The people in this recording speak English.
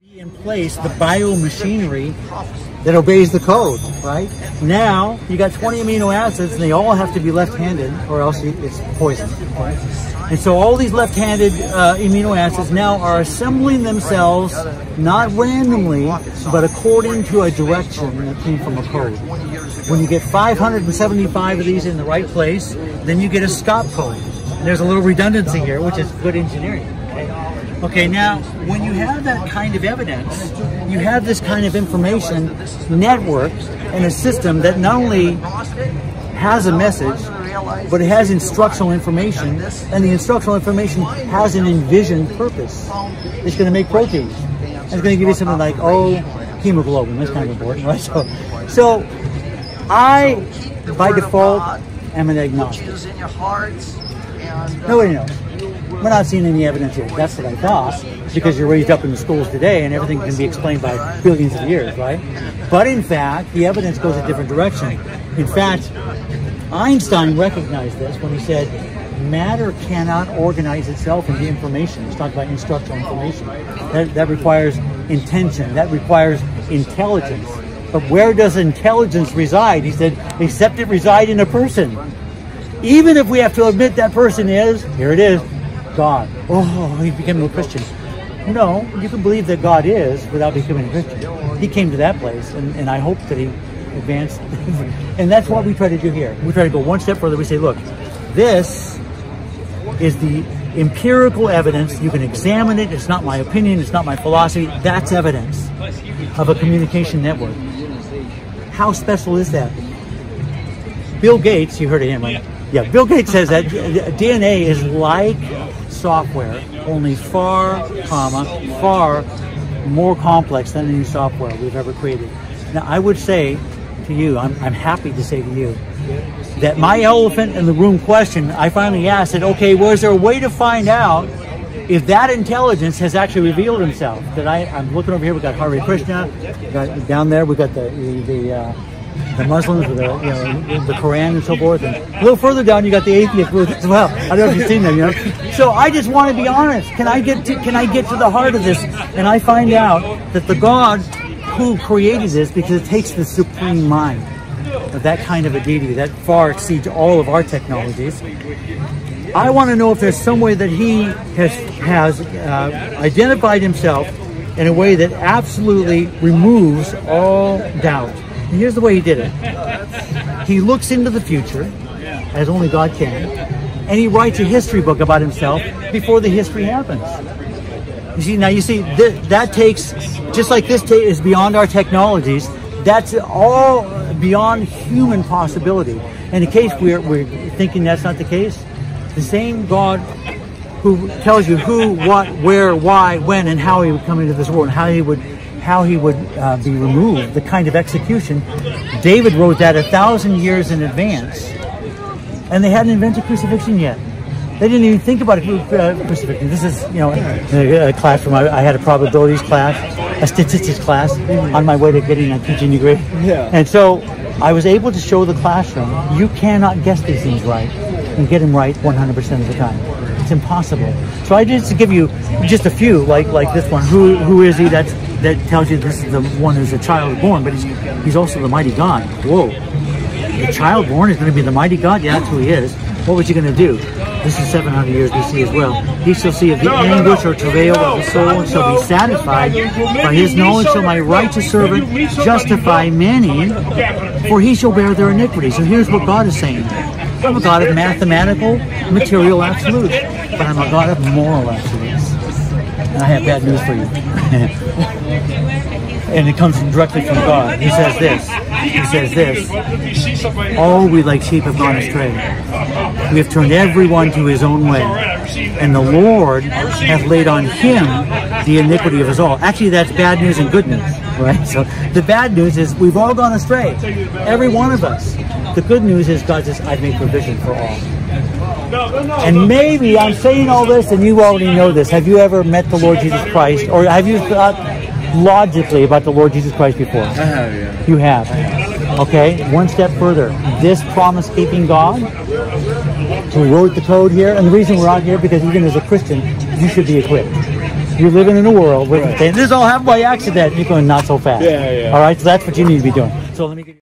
In place the biomachinery that obeys the code, right? Now you got 20 amino acids and they all have to be left-handed or else it's poison. Okay? And so all these left-handed amino acids now are assembling themselves not randomly but according to a direction that came from a code. When you get 575 of these in the right place, then you get a stop code. And there's a little redundancy here, which is good engineering. Okay, now, when you have that kind of evidence, you have this kind of information network and a system that not only has a message, but it has instructional information, and the instructional information has an envisioned purpose. It's going to make proteins. It's going to give you something like, hemoglobin. That's kind of important, right? So I, by default, am an agnostic. Nobody knows. We're not seeing any evidence here. That's what I thought, because you're raised up in the schools today and everything can be explained by billions of years, right? But in fact, the evidence goes a different direction. In fact, Einstein recognized this when he said, matter cannot organize itself into information. He's talking about instructional information. That requires intention. That requires intelligence. But where does intelligence reside? He said, except it reside in a person. Even if we have to admit that person is, here it is, God. Oh, he became a Christian. No, you can believe that God is without becoming a Christian. He came to that place, and I hope that he advanced. And that's what we try to do here. We try to go one step further. We say, look, this is the empirical evidence. You can examine it. It's not my opinion. It's not my philosophy. That's evidence of a communication network. How special is that? Bill Gates, you heard of him, right? Yeah, Bill Gates says that DNA is like software, only far more complex than any software we've ever created. Now, I would say to you, I'm happy to say to you, that my elephant in the room question, I finally asked it, okay, was there a way to find out if that intelligence has actually revealed himself? That I'm looking over here, we've got Hare Krishna, down there we've got the Muslims with the Quran and so forth, and a little further down you got the atheist booth as well. I don't know if you've seen them, So I just want to be honest. Can I get to the heart of this? And I find out that the God who created this, because it takes the supreme mind of that kind of a deity that far exceeds all of our technologies. I want to know if there's some way that he has identified himself in a way that absolutely removes all doubt. And here's the way he did it. He looks into the future, as only God can, and he writes a history book about himself before the history happens. You see, that takes, just like this is beyond our technologies, that's all beyond human possibility. And in case we're thinking that's not the case, the same God who tells you who, what, where, why, when, and how he would come into this world, and how he would be removed, the kind of execution. David wrote that 1,000 years in advance, and they hadn't invented crucifixion yet. They didn't even think about crucifixion. This is, a classroom. I had a probabilities class, a statistics class, on my way to getting a teaching degree. Yeah. And so I was able to show the classroom, you cannot guess these things right and get them right 100% of the time. It's impossible. So I just give you just a few, like this one. Who is he? That tells you this is the one who's a child born, but he's also the mighty God. Whoa. The child born is going to be the mighty God? Yeah, that's who he is. What was he going to do? This is 700 years BC as well. He shall see of the anguish or travail of the soul and shall be satisfied. By his knowledge shall my righteous servant justify many, for he shall bear their iniquities. So here's what God is saying. I'm a God of mathematical, material absolutes, but I'm a God of moral absolutes. And I have bad news for you. And it comes directly from God. He says this. All we like sheep have gone astray. We have turned everyone to his own way. And the Lord hath laid on him the iniquity of us all. Actually, that's bad news and good news, right? So the bad news is we've all gone astray. Every one of us. The good news is God says, I've made provision for all. And maybe I'm saying all this and you already know this. Have you ever met the Lord Jesus Christ? Or have you thought logically about the Lord Jesus Christ before? I have, yeah. You have. Okay, one step further. This promise-keeping God who wrote the code here, and the reason we're out here, because even as a Christian, you should be equipped. You're living in a world where this all happened by accident. You're going not so fast. Yeah. All right, so that's what you need to be doing. So let me get